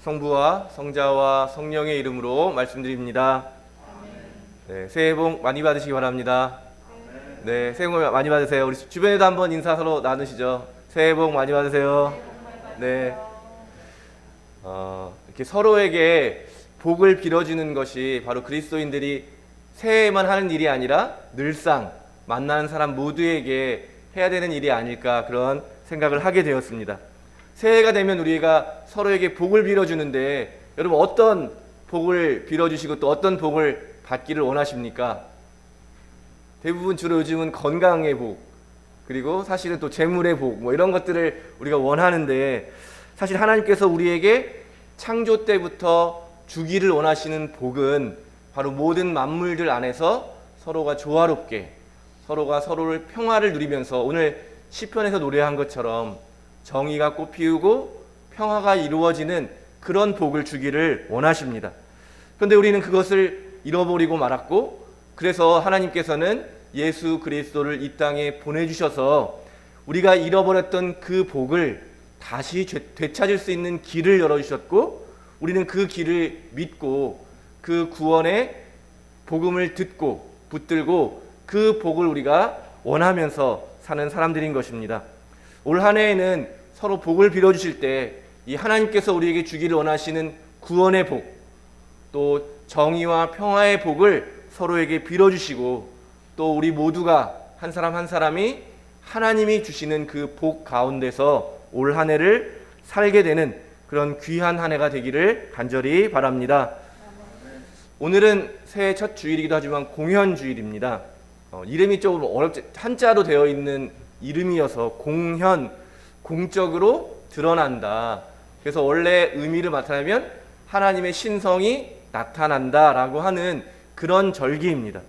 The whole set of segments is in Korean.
성부와 성자와 성령의 이름으로 말씀드립니다. 네, 새해 복 많이 받으시기 바랍니다. 네, 새해 복 많이 받으세요. 우리 주변에도 한번 인사 서로 나누시죠. 새해 복 많이 받으세요. 네, 이렇게 서로에게 복을 빌어주는 것이 바로 그리스도인들이 새해에만 하는 일이 아니라 늘상 만나는 사람 모두에게 해야 되는 일이 아닐까, 그런 생각을 하게 되었습니다. 새해가 되면 우리가 서로에게 복을 빌어주는데, 여러분 어떤 복을 빌어주시고 또 어떤 복을 받기를 원하십니까? 대부분 주로 요즘은 건강의 복, 그리고 사실은 또 재물의 복, 이런 것들을 우리가 원하는데, 사실 하나님께서 우리에게 창조 때부터 주기를 원하시는 복은 바로 모든 만물들 안에서 서로가 조화롭게, 서로가 서로를 평화를 누리면서, 오늘 시편에서 노래한 것처럼 정의가 꽃피우고 평화가 이루어지는 그런 복을 주기를 원하십니다. 그런데 우리는 그것을 잃어버리고 말았고, 그래서 하나님께서는 예수 그리스도를 이 땅에 보내주셔서 우리가 잃어버렸던 그 복을 다시 되찾을 수 있는 길을 열어주셨고, 우리는 그 길을 믿고 그 구원의 복음을 듣고 붙들고 그 복을 우리가 원하면서 사는 사람들인 것입니다. 올 한 해에는 서로 복을 빌어주실 때 이 하나님께서 우리에게 주기를 원하시는 구원의 복, 또 정의와 평화의 복을 서로에게 빌어주시고, 또 우리 모두가 한 사람 한 사람이 하나님이 주시는 그 복 가운데서 올 한 해를 살게 되는 그런 귀한 한 해가 되기를 간절히 바랍니다. 오늘은 새해 첫 주일이기도 하지만 공현주일입니다. 이름이 조금 어렵지, 한자로 되어 있는 이름이어서 공현, 공적으로 드러난다. 그래서 원래 의미를 나타내면 하나님의 신성이 나타난다라고 하는 그런 절기입니다.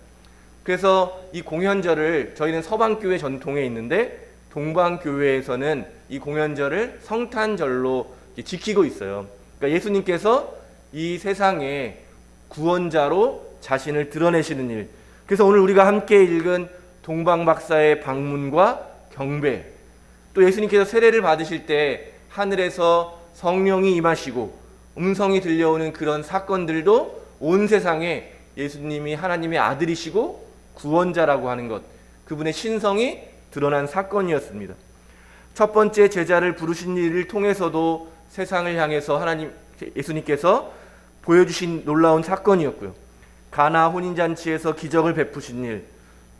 그래서 이 공현절을 저희는 서방교회 전통에 있는데, 동방교회에서는 이 공현절을 성탄절로 지키고 있어요. 그러니까 예수님께서 이 세상에 구원자로 자신을 드러내시는 일. 그래서 오늘 우리가 함께 읽은 동방박사의 방문과 경배, 또 예수님께서 세례를 받으실 때 하늘에서 성령이 임하시고 음성이 들려오는 그런 사건들도 온 세상에 예수님이 하나님의 아들이시고 구원자라고 하는 것, 그분의 신성이 드러난 사건이었습니다. 첫 번째 제자를 부르신 일을 통해서도 세상을 향해서 예수님께서 보여주신 놀라운 사건이었고요. 가나 혼인잔치에서 기적을 베푸신 일,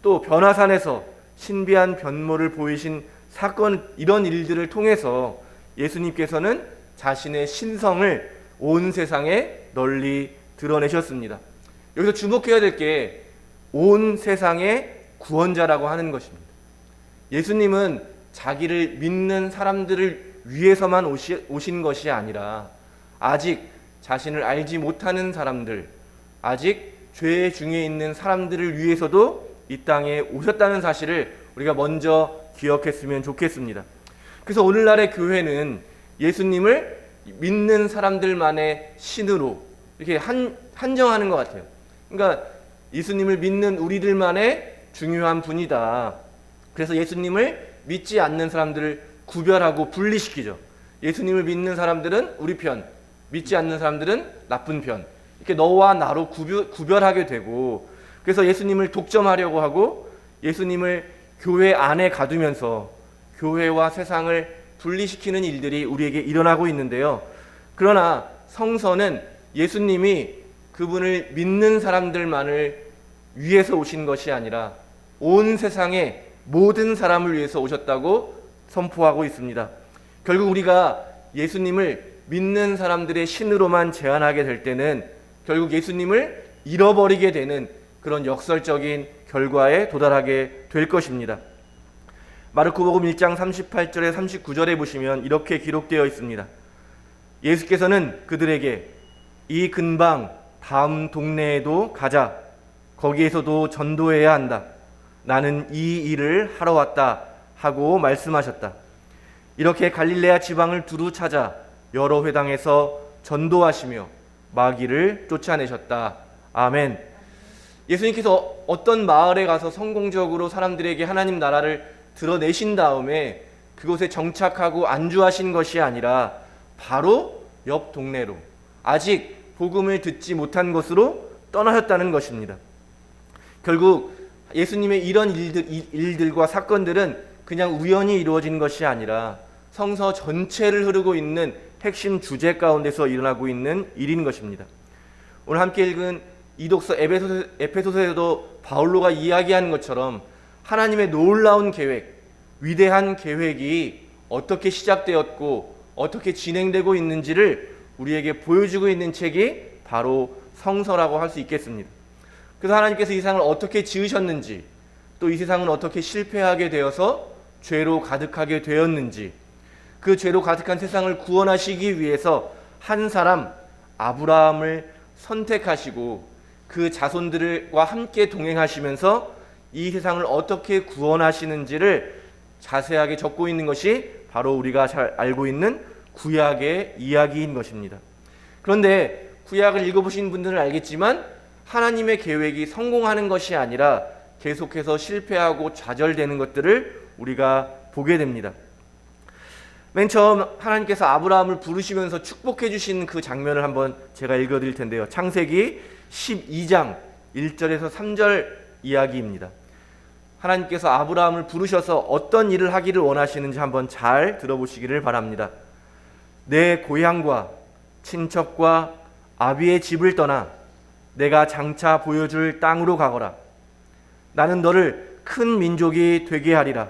또 변화산에서 신비한 변모를 보이신 사건, 이런 일들을 통해서 예수님께서는 자신의 신성을 온 세상에 널리 드러내셨습니다. 여기서 주목해야 될 게 온 세상의 구원자라고 하는 것입니다. 예수님은 자기를 믿는 사람들을 위해서만 오신 것이 아니라, 아직 자신을 알지 못하는 사람들, 아직 죄 중에 있는 사람들을 위해서도 이 땅에 오셨다는 사실을 우리가 먼저 기억했으면 좋겠습니다. 그래서 오늘날의 교회는 예수님을 믿는 사람들만의 신으로 이렇게 한정하는 것 같아요. 그러니까 예수님을 믿는 우리들만의 중요한 분이다. 그래서 예수님을 믿지 않는 사람들을 구별하고 분리시키죠. 예수님을 믿는 사람들은 우리 편, 믿지 않는 사람들은 나쁜 편, 이렇게 너와 나로 구별하게 되고, 그래서 예수님을 독점하려고 하고 예수님을 교회 안에 가두면서 교회와 세상을 분리시키는 일들이 우리에게 일어나고 있는데요. 그러나 성서는 예수님이 그분을 믿는 사람들만을 위해서 오신 것이 아니라 온 세상의 모든 사람을 위해서 오셨다고 선포하고 있습니다. 결국 우리가 예수님을 믿는 사람들의 신으로만 제한하게 될 때는 결국 예수님을 잃어버리게 되는 그런 역설적인 결과에 도달하게 될 것입니다. 마르코복음 1장 38절에 39절에 보시면 이렇게 기록되어 있습니다. 예수께서는 그들에게 이 근방 다음 동네에도 가자. 거기에서도 전도해야 한다. 나는 이 일을 하러 왔다 하고 말씀하셨다. 이렇게 갈릴레아 지방을 두루 찾아 여러 회당에서 전도하시며 마귀를 쫓아내셨다. 아멘. 예수님께서 어떤 마을에 가서 성공적으로 사람들에게 하나님 나라를 드러내신 다음에 그곳에 정착하고 안주하신 것이 아니라 바로 옆 동네로, 아직 복음을 듣지 못한 곳으로 떠나셨다는 것입니다. 결국 예수님의 이런 일들과 사건들은 그냥 우연히 이루어진 것이 아니라 성서 전체를 흐르고 있는 핵심 주제 가운데서 일어나고 있는 일인 것입니다. 오늘 함께 읽은 이 독서 에베소서에도 바울로가 이야기하는 것처럼 하나님의 놀라운 계획, 위대한 계획이 어떻게 시작되었고 어떻게 진행되고 있는지를 우리에게 보여주고 있는 책이 바로 성서라고 할 수 있겠습니다. 그래서 하나님께서 이 세상을 어떻게 지으셨는지, 또 이 세상은 어떻게 실패하게 되어서 죄로 가득하게 되었는지, 그 죄로 가득한 세상을 구원하시기 위해서 한 사람 아브라함을 선택하시고 그 자손들과 함께 동행하시면서 이 세상을 어떻게 구원하시는지를 자세하게 적고 있는 것이 바로 우리가 잘 알고 있는 구약의 이야기인 것입니다. 그런데 구약을 읽어보신 분들은 알겠지만 하나님의 계획이 성공하는 것이 아니라 계속해서 실패하고 좌절되는 것들을 우리가 보게 됩니다. 맨 처음 하나님께서 아브라함을 부르시면서 축복해 주신 그 장면을 한번 제가 읽어드릴 텐데요. 창세기 12장 1절에서 3절 이야기입니다. 하나님께서 아브라함을 부르셔서 어떤 일을 하기를 원하시는지 한번 잘 들어보시기를 바랍니다. 내 고향과 친척과 아비의 집을 떠나 내가 장차 보여줄 땅으로 가거라. 나는 너를 큰 민족이 되게 하리라.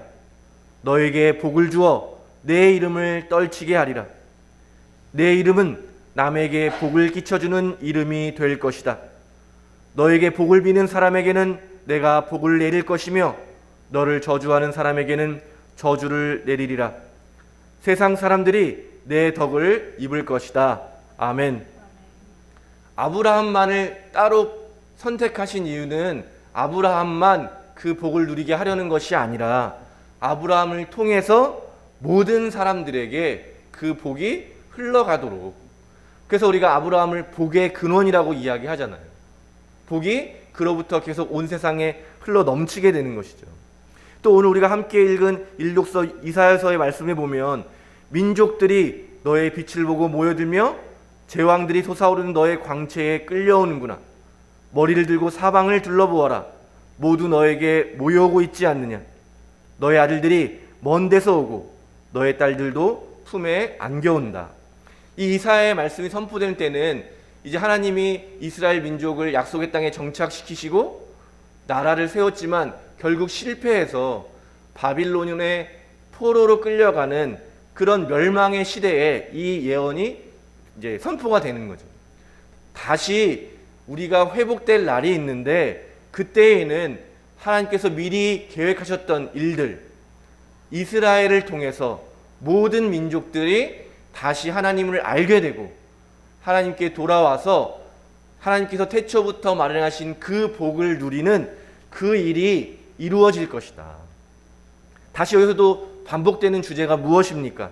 너에게 복을 주어 내 이름을 떨치게 하리라. 내 이름은 남에게 복을 끼쳐주는 이름이 될 것이다. 너에게 복을 비는 사람에게는 내가 복을 내릴 것이며 너를 저주하는 사람에게는 저주를 내리리라. 세상 사람들이 내 덕을 입을 것이다. 아멘. 아브라함만을 따로 선택하신 이유는 아브라함만 그 복을 누리게 하려는 것이 아니라 아브라함을 통해서 모든 사람들에게 그 복이 흘러가도록. 그래서 우리가 아브라함을 복의 근원이라고 이야기하잖아요. 복이 그로부터 계속 온 세상에 흘러 넘치게 되는 것이죠. 또 오늘 우리가 함께 읽은 일독서 이사야서의 말씀에 보면 민족들이 너의 빛을 보고 모여들며 제왕들이 솟아오르는 너의 광채에 끌려오는구나. 머리를 들고 사방을 둘러보아라. 모두 너에게 모여오고 있지 않느냐. 너의 아들들이 먼 데서 오고 너의 딸들도 품에 안겨온다. 이 이사야의 말씀이 선포될 때는 이제 하나님이 이스라엘 민족을 약속의 땅에 정착시키시고 나라를 세웠지만 결국 실패해서 바빌론의 포로로 끌려가는 그런 멸망의 시대에 이 예언이 이제 선포가 되는 거죠. 다시 우리가 회복될 날이 있는데 그때에는 하나님께서 미리 계획하셨던 일들, 이스라엘을 통해서 모든 민족들이 다시 하나님을 알게 되고 하나님께 돌아와서 하나님께서 태초부터 마련하신 그 복을 누리는 그 일이 이루어질 것이다. 다시 여기서도 반복되는 주제가 무엇입니까?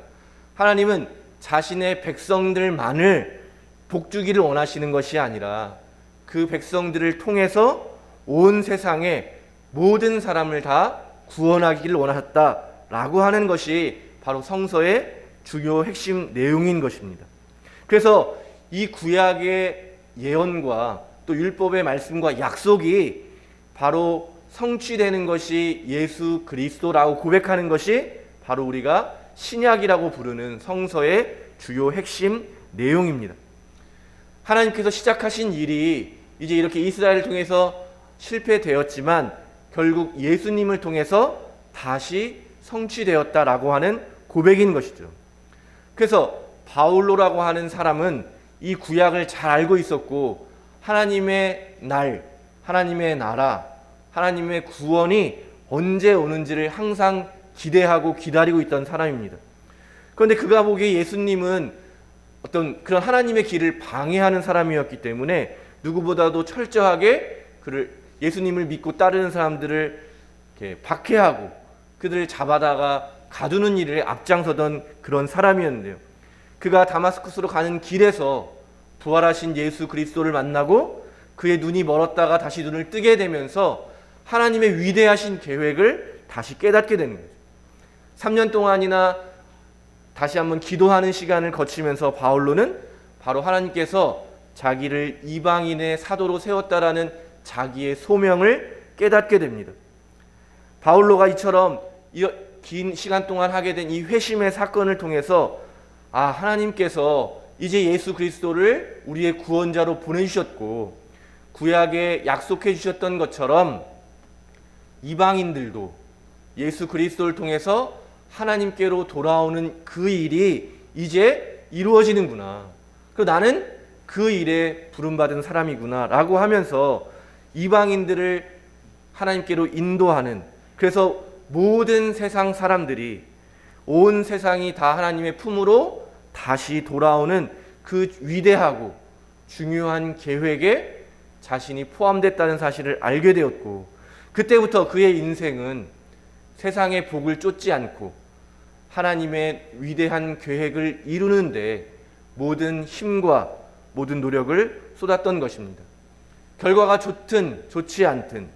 하나님은 자신의 백성들만을 복주기를 원하시는 것이 아니라 그 백성들을 통해서 온 세상의 모든 사람을 다 구원하기를 원하셨다라고 하는 것이 바로 성서의 주요 핵심 내용인 것입니다. 그래서 이 구약의 예언과 또 율법의 말씀과 약속이 바로 성취되는 것이 예수 그리스도라고 고백하는 것이 바로 우리가 신약이라고 부르는 성서의 주요 핵심 내용입니다. 하나님께서 시작하신 일이 이제 이렇게 이스라엘을 통해서 실패되었지만 결국 예수님을 통해서 다시 성취되었다라고 하는 고백인 것이죠. 그래서 바울로라고 하는 사람은 이 구약을 잘 알고 있었고 하나님의 날, 하나님의 나라, 하나님의 구원이 언제 오는지를 항상 기대하고 기다리고 있던 사람입니다. 그런데 그가 보기에 예수님은 어떤 그런 하나님의 길을 방해하는 사람이었기 때문에 누구보다도 철저하게 예수님을 믿고 따르는 사람들을 이렇게 박해하고 그들을 잡아다가 가두는 일을 앞장서던 그런 사람이었는데요. 그가 다마스쿠스로 가는 길에서 부활하신 예수 그리스도를 만나고 그의 눈이 멀었다가 다시 눈을 뜨게 되면서 하나님의 위대하신 계획을 다시 깨닫게 되는 거죠. 3년 동안이나 다시 한번 기도하는 시간을 거치면서 바울로는 바로 하나님께서 자기를 이방인의 사도로 세웠다라는 자기의 소명을 깨닫게 됩니다. 바울로가 이처럼 긴 시간 동안 하게 된 이 회심의 사건을 통해서 하나님께서 이제 예수 그리스도를 우리의 구원자로 보내주셨고 구약에 약속해 주셨던 것처럼 이방인들도 예수 그리스도를 통해서 하나님께로 돌아오는 그 일이 이제 이루어지는구나. 그리고 나는 그 일에 부름받은 사람이구나 라고 하면서 이방인들을 하나님께로 인도하는, 그래서 모든 세상 사람들이, 온 세상이 다 하나님의 품으로 다시 돌아오는 그 위대하고 중요한 계획에 자신이 포함됐다는 사실을 알게 되었고, 그때부터 그의 인생은 세상의 복을 쫓지 않고 하나님의 위대한 계획을 이루는데 모든 힘과 모든 노력을 쏟았던 것입니다. 결과가 좋든 좋지 않든,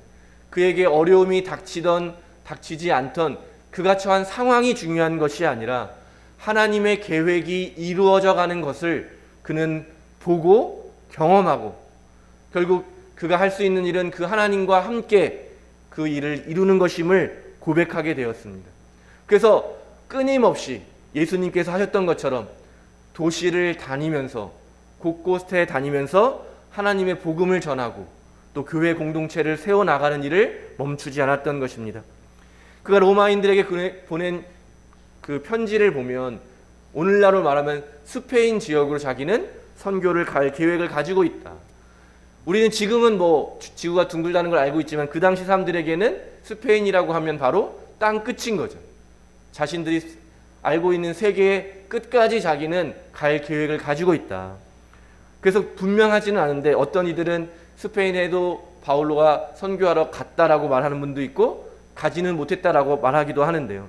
그에게 어려움이 닥치던 닥치지 않던 그가 처한 상황이 중요한 것이 아니라 하나님의 계획이 이루어져 가는 것을 그는 보고 경험하고, 결국 그가 할 수 있는 일은 그 하나님과 함께 그 일을 이루는 것임을 고백하게 되었습니다. 그래서 끊임없이 예수님께서 하셨던 것처럼 도시를 다니면서, 곳곳에 다니면서 하나님의 복음을 전하고 또 교회 공동체를 세워나가는 일을 멈추지 않았던 것입니다. 그가 로마인들에게 보낸 그 편지를 보면 오늘날로 말하면 스페인 지역으로 자기는 선교를 갈 계획을 가지고 있다. 우리는 지금은 지구가 둥글다는 걸 알고 있지만 그 당시 사람들에게는 스페인이라고 하면 바로 땅 끝인 거죠. 자신들이 알고 있는 세계의 끝까지 자기는 갈 계획을 가지고 있다. 그래서 분명하지는 않은데 어떤 이들은 스페인에도 바울로가 선교하러 갔다라고 말하는 분도 있고 가지는 못했다라고 말하기도 하는데요.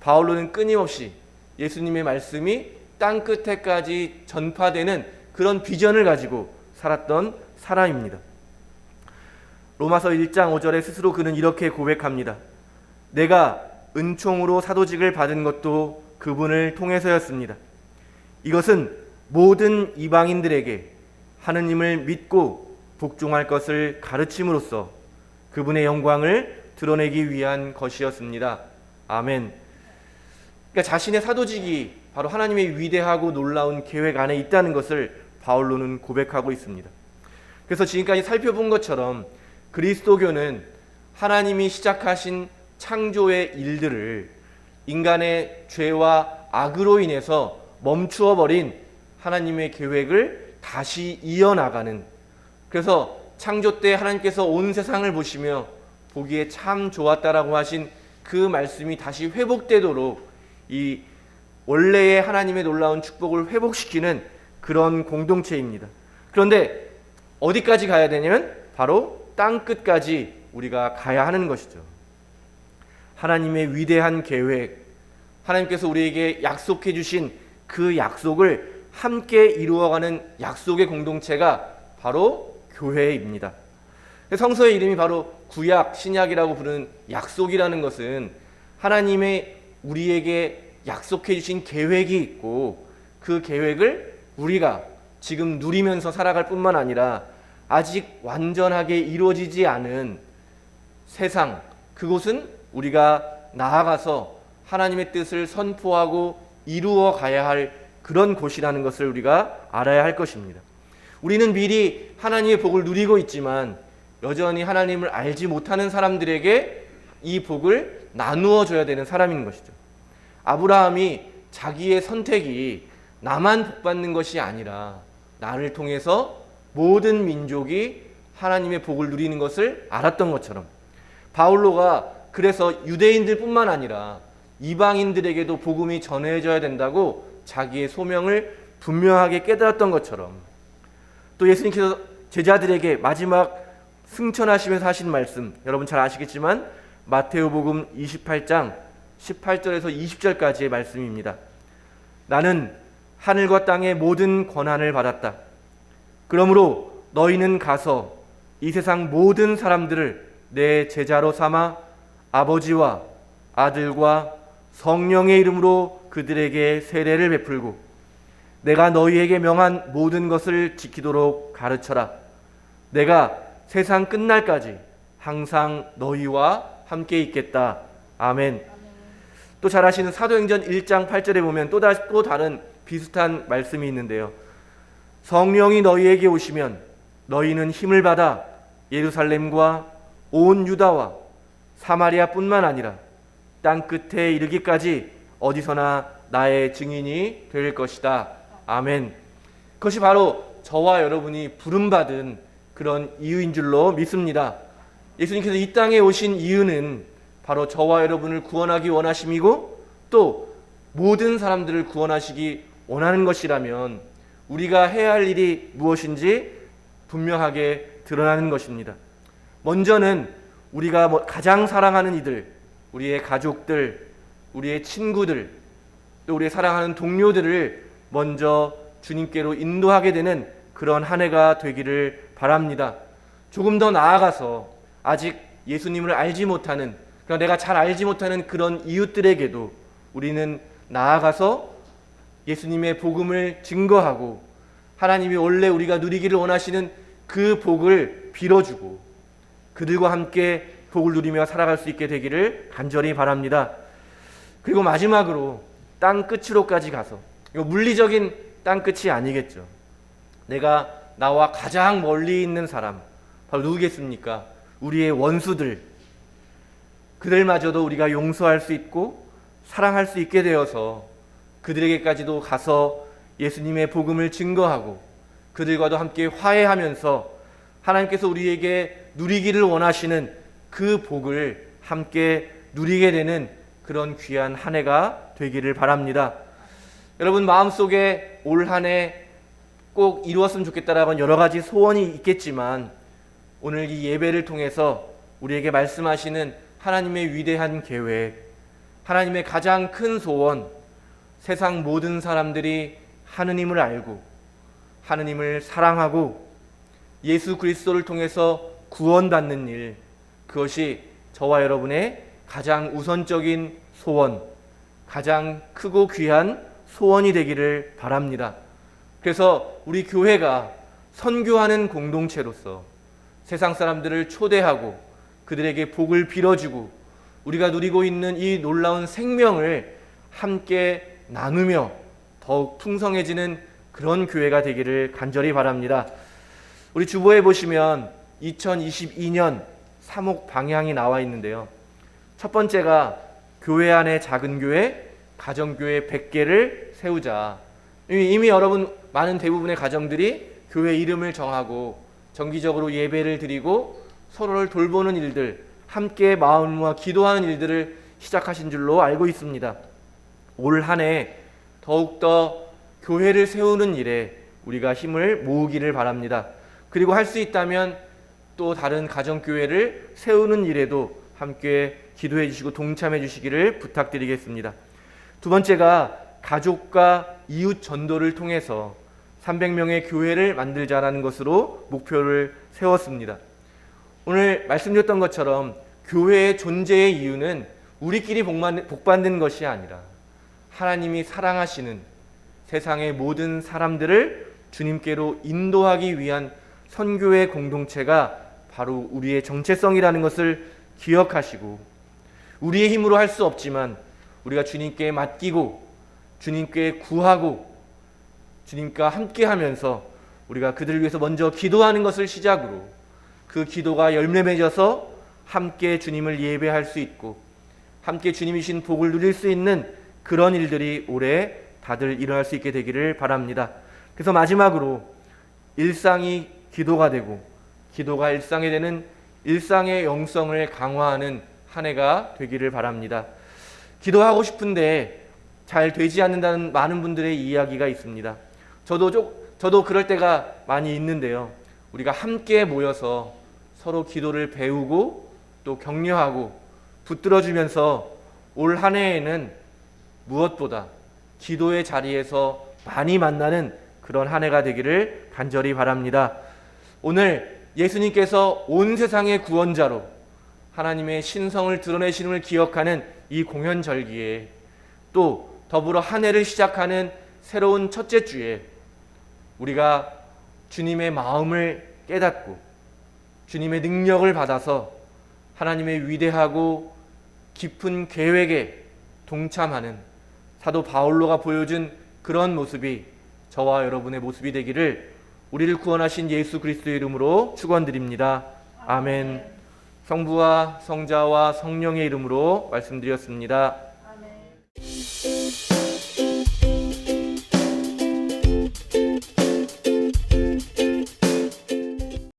바울로는 끊임없이 예수님의 말씀이 땅 끝에까지 전파되는 그런 비전을 가지고 살았던 사람입니다. 로마서 1장 5절에 스스로 그는 이렇게 고백합니다. 내가 은총으로 사도직을 받은 것도 그분을 통해서였습니다. 이것은 모든 이방인들에게 하느님을 믿고 복종할 것을 가르침으로써 그분의 영광을 드러내기 위한 것이었습니다. 아멘. 그러니까 자신의 사도직이 바로 하나님의 위대하고 놀라운 계획 안에 있다는 것을 바울로는 고백하고 있습니다. 그래서 지금까지 살펴본 것처럼 그리스도교는 하나님이 시작하신 창조의 일들을 인간의 죄와 악으로 인해서 멈추어 버린 하나님의 계획을 다시 이어나가는, 그래서 창조 때 하나님께서 온 세상을 보시며 보기에 참 좋았다라고 하신 그 말씀이 다시 회복되도록 이 원래의 하나님의 놀라운 축복을 회복시키는 그런 공동체입니다. 그런데 어디까지 가야 되냐면 바로 땅 끝까지 우리가 가야 하는 것이죠. 하나님의 위대한 계획, 하나님께서 우리에게 약속해 주신 그 약속을 함께 이루어가는 약속의 공동체가 바로 교회입니다. 성서의 이름이 바로 구약, 신약이라고 부르는 약속이라는 것은 하나님의 우리에게 약속해 주신 계획이 있고 그 계획을 우리가 지금 누리면서 살아갈 뿐만 아니라 아직 완전하게 이루어지지 않은 세상, 그곳은 우리가 나아가서 하나님의 뜻을 선포하고 이루어 가야 할 그런 곳이라는 것을 우리가 알아야 할 것입니다. 우리는 미리 하나님의 복을 누리고 있지만 여전히 하나님을 알지 못하는 사람들에게 이 복을 나누어 줘야 되는 사람인 것이죠. 아브라함이 자기의 선택이 나만 복받는 것이 아니라 나를 통해서 모든 민족이 하나님의 복을 누리는 것을 알았던 것처럼 바울로가 그래서 유대인들뿐만 아니라 이방인들에게도 복음이 전해져야 된다고 자기의 소명을 분명하게 깨달았던 것처럼, 또 예수님께서 제자들에게 마지막 승천하시면서 하신 말씀, 여러분 잘 아시겠지만 마테오복음 28장 18절에서 20절까지의 말씀입니다. 나는 하늘과 땅의 모든 권한을 받았다. 그러므로 너희는 가서 이 세상 모든 사람들을 내 제자로 삼아 아버지와 아들과 성령의 이름으로 그들에게 세례를 베풀고 내가 너희에게 명한 모든 것을 지키도록 가르쳐라. 내가 세상 끝날까지 항상 너희와 함께 있겠다. 아멘. 또 잘 아시는 사도행전 1장 8절에 보면 또 다른 비슷한 말씀이 있는데요. 성령이 너희에게 오시면 너희는 힘을 받아 예루살렘과 온 유다와 사마리아뿐만 아니라 땅 끝에 이르기까지 어디서나 나의 증인이 될 것이다. 아멘. 그것이 바로 저와 여러분이 부름받은 그런 이유인 줄로 믿습니다. 예수님께서 이 땅에 오신 이유는 바로 저와 여러분을 구원하기 원하심이고 또 모든 사람들을 구원하시기 원하는 것이라면 우리가 해야 할 일이 무엇인지 분명하게 드러나는 것입니다. 먼저는 우리가 가장 사랑하는 이들, 우리의 가족들, 우리의 친구들, 또 우리의 사랑하는 동료들을 먼저 주님께로 인도하게 되는 그런 한 해가 되기를 바랍니다. 조금 더 나아가서 아직 예수님을 알지 못하는, 그러니까 내가 잘 알지 못하는 그런 이웃들에게도 우리는 나아가서 예수님의 복음을 증거하고 하나님이 원래 우리가 누리기를 원하시는 그 복을 빌어주고 그들과 함께 복을 누리며 살아갈 수 있게 되기를 간절히 바랍니다. 그리고 마지막으로 땅 끝으로까지 가서, 이거 물리적인 땅 끝이 아니겠죠. 내가 나와 가장 멀리 있는 사람, 바로 누구겠습니까? 우리의 원수들, 그들마저도 우리가 용서할 수 있고 사랑할 수 있게 되어서 그들에게까지도 가서 예수님의 복음을 증거하고 그들과도 함께 화해하면서 하나님께서 우리에게 누리기를 원하시는 그 복을 함께 누리게 되는 그런 귀한 한 해가 되기를 바랍니다. 여러분 마음속에 올 한 해 꼭 이루었으면 좋겠다라는 여러 가지 소원이 있겠지만 오늘 이 예배를 통해서 우리에게 말씀하시는 하나님의 위대한 계획, 하나님의 가장 큰 소원, 세상 모든 사람들이 하느님을 알고 하느님을 사랑하고 예수 그리스도를 통해서 구원받는 일, 그것이 저와 여러분의 가장 우선적인 소원, 가장 크고 귀한 소원이 되기를 바랍니다. 그래서 우리 교회가 선교하는 공동체로서 세상 사람들을 초대하고 그들에게 복을 빌어주고 우리가 누리고 있는 이 놀라운 생명을 함께 나누며 더욱 풍성해지는 그런 교회가 되기를 간절히 바랍니다. 우리 주보에 보시면 2022년 3억 방향이 나와 있는데요. 첫 번째가 교회 안에 작은 교회, 가정교회 100개를 세우자. 이미 여러분 많은 대부분의 가정들이 교회 이름을 정하고 정기적으로 예배를 드리고 서로를 돌보는 일들, 함께 마음 모아 기도하는 일들을 시작하신 줄로 알고 있습니다. 올 한 해 더욱더 교회를 세우는 일에 우리가 힘을 모으기를 바랍니다. 그리고 할 수 있다면 또 다른 가정교회를 세우는 일에도 함께 기도해 주시고 동참해 주시기를 부탁드리겠습니다. 두 번째가 가족과 이웃 전도를 통해서 300명의 교회를 만들자라는 것으로 목표를 세웠습니다. 오늘 말씀드렸던 것처럼 교회의 존재의 이유는 우리끼리 복받는 것이 아니라 하나님이 사랑하시는 세상의 모든 사람들을 주님께로 인도하기 위한 선교의 공동체가 바로 우리의 정체성이라는 것을 기억하시고 우리의 힘으로 할 수 없지만 우리가 주님께 맡기고 주님께 구하고 주님과 함께 하면서 우리가 그들을 위해서 먼저 기도하는 것을 시작으로 그 기도가 열매 맺어서 함께 주님을 예배할 수 있고 함께 주님이신 복을 누릴 수 있는 그런 일들이 올해 다들 일어날 수 있게 되기를 바랍니다. 그래서 마지막으로 일상이 기도가 되고 기도가 일상이 되는 일상의 영성을 강화하는 한 해가 되기를 바랍니다. 기도하고 싶은데 잘 되지 않는다는 많은 분들의 이야기가 있습니다. 저도 그럴 때가 많이 있는데요. 우리가 함께 모여서 서로 기도를 배우고 또 격려하고 붙들어주면서 올 한 해에는 무엇보다 기도의 자리에서 많이 만나는 그런 한 해가 되기를 간절히 바랍니다. 오늘 예수님께서 온 세상의 구원자로 하나님의 신성을 드러내시는 걸 기억하는 이 공연절기에 또 더불어 한 해를 시작하는 새로운 첫째 주에 우리가 주님의 마음을 깨닫고 주님의 능력을 받아서 하나님의 위대하고 깊은 계획에 동참하는 사도 바울로가 보여준 그런 모습이 저와 여러분의 모습이 되기를 우리를 구원하신 예수 그리스도의 이름으로 축원드립니다. 아멘. 성부와 성자와 성령의 이름으로 말씀드렸습니다.